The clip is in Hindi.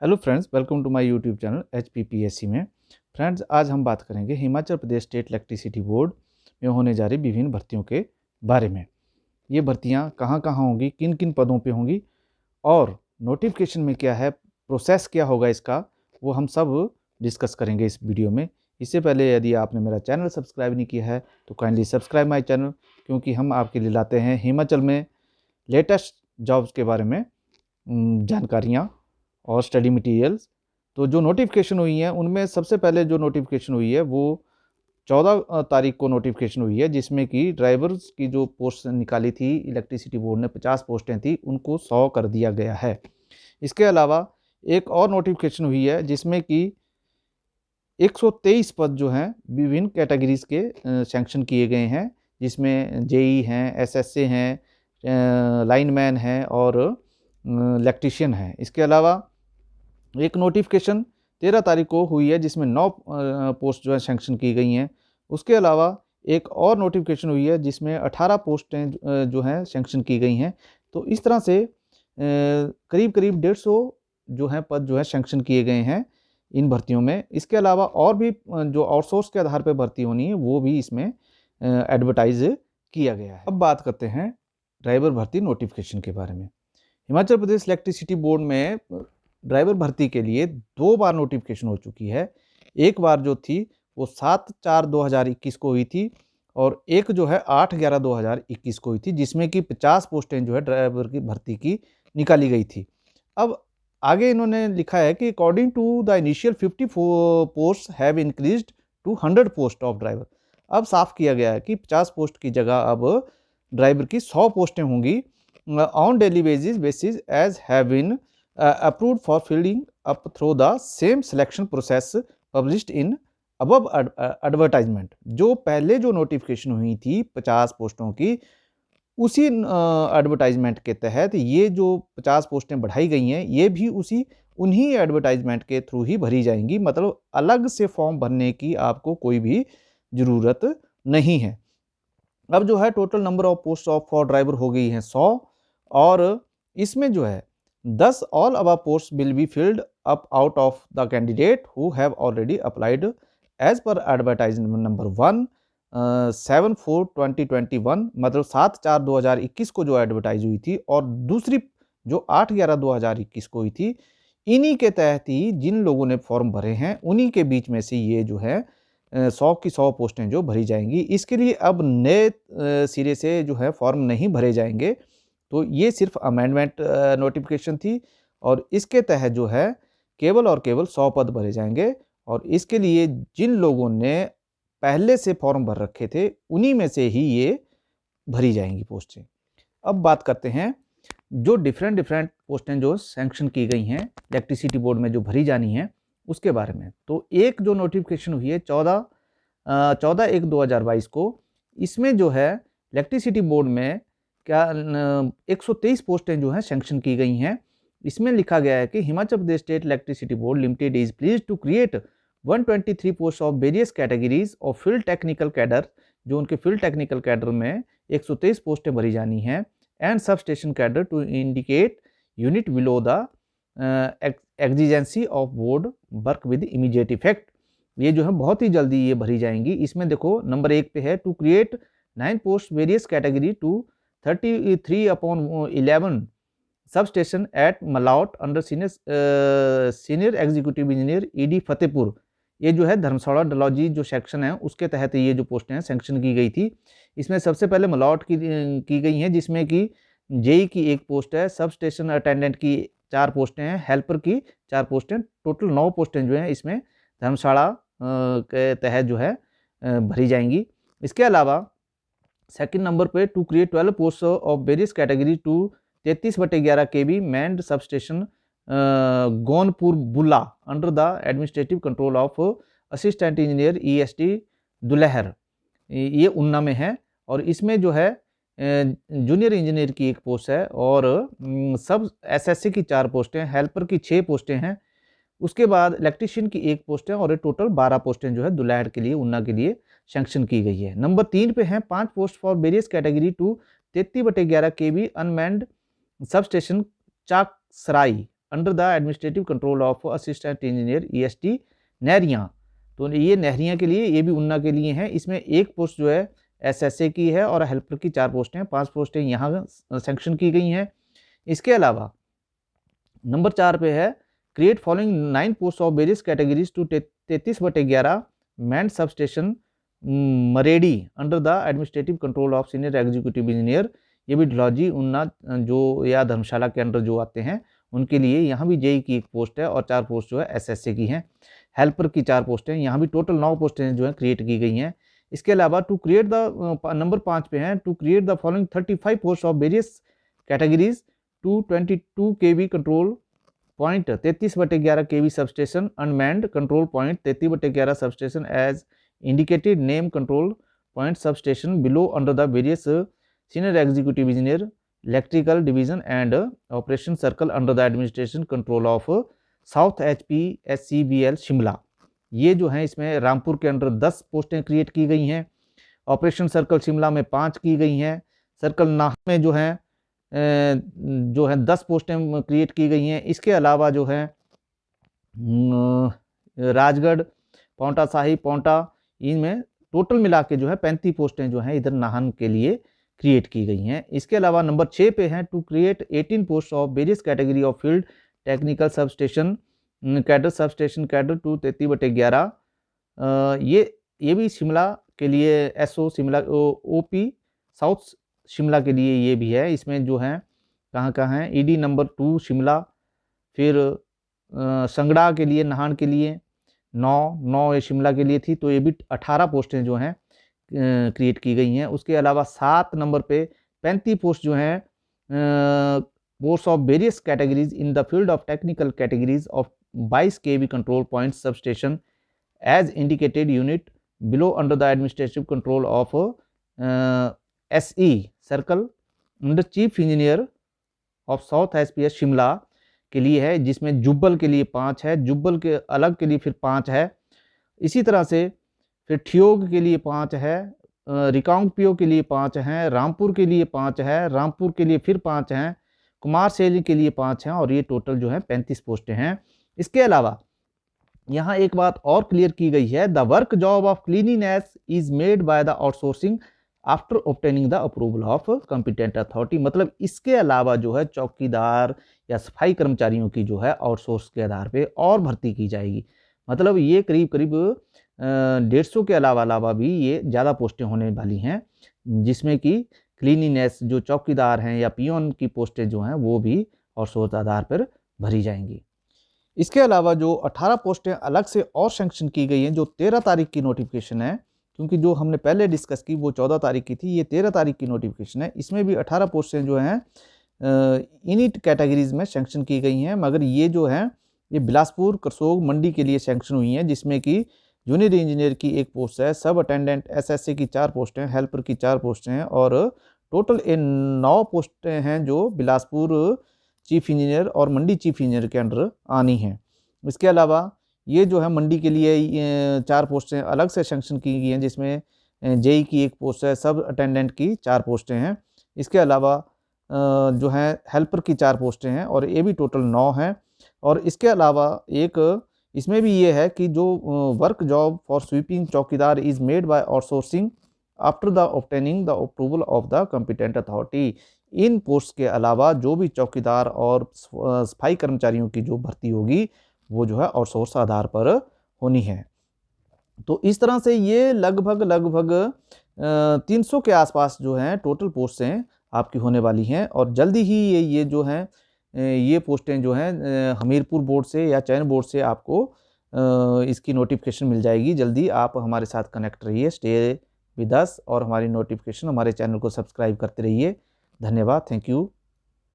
Hello friends, welcome to my YouTube channel HPPSC में। फ्रेंड्स, आज हम बात करेंगे Himachal Pradesh state electricity board में होने जा रही विभिन्न भर्तियों के बारे में। ये भर्तियां कहाँ कहाँ होंगी, किन किन पदों पे होंगी और नोटिफिकेशन में क्या है, प्रोसेस क्या होगा इसका, वो हम सब डिस्कस करेंगे इस वीडियो में। इससे पहले यदि आपने मेरा चैनल सब्सक्राइब नहीं किया है तो काइंडली सब्सक्राइब माई चैनल, क्योंकि हम आपके लिए लाते हैं हिमाचल में लेटेस्ट जॉब्स के बारे में जानकारियाँ और स्टडी मटेरियल्स। तो जो नोटिफिकेशन हुई हैं उनमें सबसे पहले जो नोटिफिकेशन हुई है वो 14 तारीख को नोटिफिकेशन हुई है, जिसमें कि ड्राइवर्स की जो पोस्ट निकाली थी इलेक्ट्रिसिटी बोर्ड ने, 50 पोस्टें थी, उनको 100 कर दिया गया है। इसके अलावा एक और नोटिफिकेशन हुई है जिसमें कि 123 पद जो हैं विभिन्न कैटेगरीज के सैंक्शन किए गए हैं, जिसमें जेई हैं, एसएसए हैं, लाइनमैन हैं और इलेक्ट्रीशियन हैं। इसके अलावा एक नोटिफिकेशन 13 तारीख को हुई है जिसमें 9 पोस्ट जो है सैंक्शन की गई हैं। उसके अलावा एक और नोटिफिकेशन हुई है जिसमें 18 पोस्टें जो हैं सैंक्शन की गई हैं। तो इस तरह से करीब करीब 150 जो हैं पद जो है सैंक्शन किए गए हैं इन भर्तियों में। इसके अलावा और भी जो आउटसोर्स के आधार पर भर्ती होनी है वो भी इसमें एडवर्टाइज किया गया है। अब बात करते हैं ड्राइवर भर्ती नोटिफिकेशन के बारे में। हिमाचल प्रदेश इलेक्ट्रिसिटी बोर्ड में ड्राइवर भर्ती के लिए 2 बार नोटिफिकेशन हो चुकी है। एक बार जो थी वो 7/4/2021 को हुई थी और एक जो है 8/11/2021 को हुई थी, जिसमें कि 50 पोस्टें जो है ड्राइवर की भर्ती की निकाली गई थी। अब आगे इन्होंने लिखा है कि according to the initial 54 post have increased to 100 post of driver. अब साफ किया गया है कि 50 पोस्ट की जगह अब ड्राइवर की 100 पोस्टें होंगी on daily basis as have been approved for filling up through the same selection process published in above advertisement। जो पहले जो नोटिफिकेशन हुई थी 50 पोस्टों की, उसी एडवर्टाइजमेंट के तहत ये जो 50 पोस्टें बढ़ाई गई हैं ये भी उन्हीं एडवर्टाइजमेंट के थ्रू ही भरी जाएंगी। मतलब अलग से फॉर्म भरने की आपको कोई भी ज़रूरत नहीं है। अब जो है total number of post of for driver हो गई हैं 100 और इसमें जो है 10 all above posts will be filled up out of the candidate who have already applied as per advertisement number 1 7/4/2021। मतलब 7/4/2021 को जो एडवर्टाइज हुई थी और दूसरी जो 8/11/2021 को हुई थी। इन्हीं के तहत ही जिन लोगों ने फॉर्म भरे हैं उन्हीं के बीच में से ये जो है 100 की 100 पोस्टें जो भरी जाएंगी। इसके लिए अब नए सिरे से जो है फॉर्म नहीं भरे जाएंगे। तो ये सिर्फ अमेंडमेंट नोटिफिकेशन थी और इसके तहत जो है केवल और केवल 100 पद भरे जाएंगे और इसके लिए जिन लोगों ने पहले से फॉर्म भर रखे थे उन्हीं में से ही ये भरी जाएंगी पोस्टें। अब बात करते हैं जो डिफरेंट पोस्टें जो सैंक्शन की गई हैं इलेक्ट्रिसिटी बोर्ड में जो भरी जानी है उसके बारे में। तो एक जो नोटिफिकेशन हुई है 14/1/2022 को, इसमें जो है इलेक्ट्रिसिटी बोर्ड में क्या 123 पोस्टें जो हैं सैंक्शन की गई हैं। इसमें लिखा गया है कि Himachal Pradesh state electricity board limited is please to create 123 post of various categories of field technical cadre. जो उनके फील्ड टेक्निकल कैडर में 123 पोस्टें भरी जानी हैं and sub station cadre to indicate unit below the exigency of board work with immediate effect. ये जो है बहुत ही जल्दी ये भरी जाएंगी। इसमें देखो नंबर 1 पे है to create 9 post various category to 33/11 sub station at Malout under senior executive engineer ED Fatehpur. ये जो है धर्मशाला डलहौजी जो सेक्शन है उसके तहत ये जो पोस्टें हैं सैंक्शन की गई थी। इसमें सबसे पहले मलाउट की गई हैं, जिसमें कि जेई की 1 पोस्ट है, सब स्टेशन अटेंडेंट की 4 पोस्टें हैं, हेल्पर की 4 पोस्टें, टोटल 9 पोस्टें जो हैं इसमें धर्मशाला के तहत जो है भरी जाएंगी। इसके अलावा सेकंड नंबर पे to create 12 post of various category to 33/11 kV manned sub station Gonpur Bula under the administrative control of assistant engineer EST Dulhar. ये ऊना में है और इसमें जो है जूनियर इंजीनियर की 1 पोस्ट है और सब SSC की 4 पोस्टें, हेल्पर की 6 पोस्टें हैं। उसके बाद इलेक्ट्रीशियन की 1 पोस्ट है और ये टोटल 12 पोस्टें जो है दुलहर के लिए, ऊना के लिए सैंक्शन की गई है। नंबर 3 पे हैं 5 post for various category to 33/11 kV unmanned sub station Chaksarai under the administrative control of assistant engineer EST Nahriyan. तो ये नहरियाँ के लिए, ये भी उन्ना के लिए हैं। इसमें एक पोस्ट जो है SSA की है और हेल्पर की 4 पोस्टें हैं, 5 पोस्टें यहाँ सैंक्शन की गई हैं। इसके अलावा नंबर 4 पे है create following 9 post of various categories to 33/11 manned substation Maredi under the administrative control of senior executive engineer. ये भी डलहौजी, उन्ना जो या धर्मशाला के अंडर जो आते हैं उनके लिए यहाँ भी JEE की एक पोस्ट है और 4 पोस्ट जो है SSA की हैं। हेल्पर की 4 पोस्टें, यहाँ भी टोटल 9 पोस्टें जो हैं क्रिएट की गई हैं। इसके अलावा टू क्रिएट द नंबर 5 पे हैं to create the following 35 post of various categories to 22 kV control point 33/11 kV substation unmanned control point 33/11 substation as indicated name control point substation below under the various senior executive engineer electrical division and operation circle under the administration control of south HPSCBL Shimla. ये जो हैं इसमें रामपुर के अंडर 10 पोस्टें क्रिएट की गई हैं, ऑपरेशन सर्कल शिमला में 5 की गई हैं, सर्कल नाह में जो है 10 पोस्टें क्रिएट की गई हैं। इसके अलावा जो है राजगढ़, पांवटा साहिब, पांवटा, इनमें टोटल मिला के जो है 35 पोस्टें जो हैं इधर नाहन के लिए क्रिएट की गई हैं। इसके अलावा नंबर 6 पे हैं to create 18 post of various category of field technical substation cadre to 33/11। ये भी शिमला के लिए SO Shimla OP south Shimla के लिए ये भी है। इसमें जो है कहाँ हैं ED नंबर 2 शिमला, फिर संगड़ा के लिए, नाहन के लिए 9 ये शिमला के लिए थी, तो ये भी 18 पोस्टें जो हैं क्रिएट की गई हैं। उसके अलावा 7 नंबर पे 35 पोस्ट जो हैं post of various categories in the field of technical categories of 22 kV control point substation as indicated unit below under the administrative control of SE circle under chief engineer of south SPS Shimla के लिए है, जिसमें जुब्बल के लिए 5 है, जुब्बल के अलग के लिए फिर 5 है। इसी तरह से फिर ठियोग के लिए 5 है, रिकांगपियो के लिए 5 हैं, रामपुर के लिए 5 है, रामपुर के लिए फिर 5 हैं, कुमारसेली के लिए 5 हैं और ये टोटल जो है 35 पोस्टें हैं। इसके अलावा यहाँ एक बात और क्लियर की गई है, the work job of cleanliness is made by the outsourcing after obtaining the approval of competent authority. मतलब इसके अलावा जो है चौकीदार या सफाई कर्मचारियों की जो है आउटसोर्स के आधार पे और भर्ती की जाएगी। मतलब ये करीब 150 के अलावा भी ये ज़्यादा पोस्टें होने वाली हैं, जिसमें कि क्लीनिनेस जो चौकीदार हैं या पियोन की पोस्टें जो हैं वो भी आउटसोर्स आधार पर भरी जाएंगी। इसके अलावा जो 18 पोस्टें अलग से और सैंक्शन की गई हैं, जो 13 तारीख की नोटिफिकेशन है, क्योंकि जो हमने पहले डिस्कस की वो 14 तारीख की थी, ये 13 तारीख की नोटिफिकेशन है। इसमें भी 18 पोस्टें जो हैं इन्हीं कैटेगरीज में सैंक्शन की गई हैं, मगर ये जो है ये बिलासपुर, करसोग, मंडी के लिए सैंक्शन हुई हैं, जिसमें कि जूनियर इंजीनियर की 1 पोस्ट है, सब अटेंडेंट SSA की 4 पोस्टें, हेल्पर की 4 पोस्टें हैं और टोटल 9 पोस्टें हैं जो बिलासपुर चीफ इंजीनियर और मंडी चीफ इंजीनियर के अंडर आनी हैं। इसके अलावा ये जो है मंडी के लिए 4 पोस्टें अलग से सैंक्शन की गई हैं, जिसमें JEE की 1 पोस्ट है, सब अटेंडेंट की 4 पोस्टें हैं। इसके अलावा जो है हेल्पर की 4 पोस्टें हैं और ये भी टोटल 9 हैं। और इसके अलावा एक इसमें भी ये है कि जो वर्क जॉब फॉर स्वीपिंग चौकीदार is made by outsourcing after the obtaining the approval of the competent authority. In post के अलावा जो भी चौकीदार और सफाई कर्मचारियों की जो भर्ती होगी वो जो है आउटसोर्स आधार पर होनी है। तो इस तरह से ये लगभग 300 के आसपास जो हैं टोटल पोस्टें आपकी होने वाली हैं और जल्दी ही ये जो हैं ये पोस्टें जो हैं हमीरपुर बोर्ड से या चयन बोर्ड से आपको इसकी नोटिफिकेशन मिल जाएगी। जल्दी आप हमारे साथ कनेक्ट रहिए, स्टे विद अस और हमारी नोटिफिकेशन, हमारे चैनल को सब्सक्राइब करते रहिए। धन्यवाद, थैंक यू।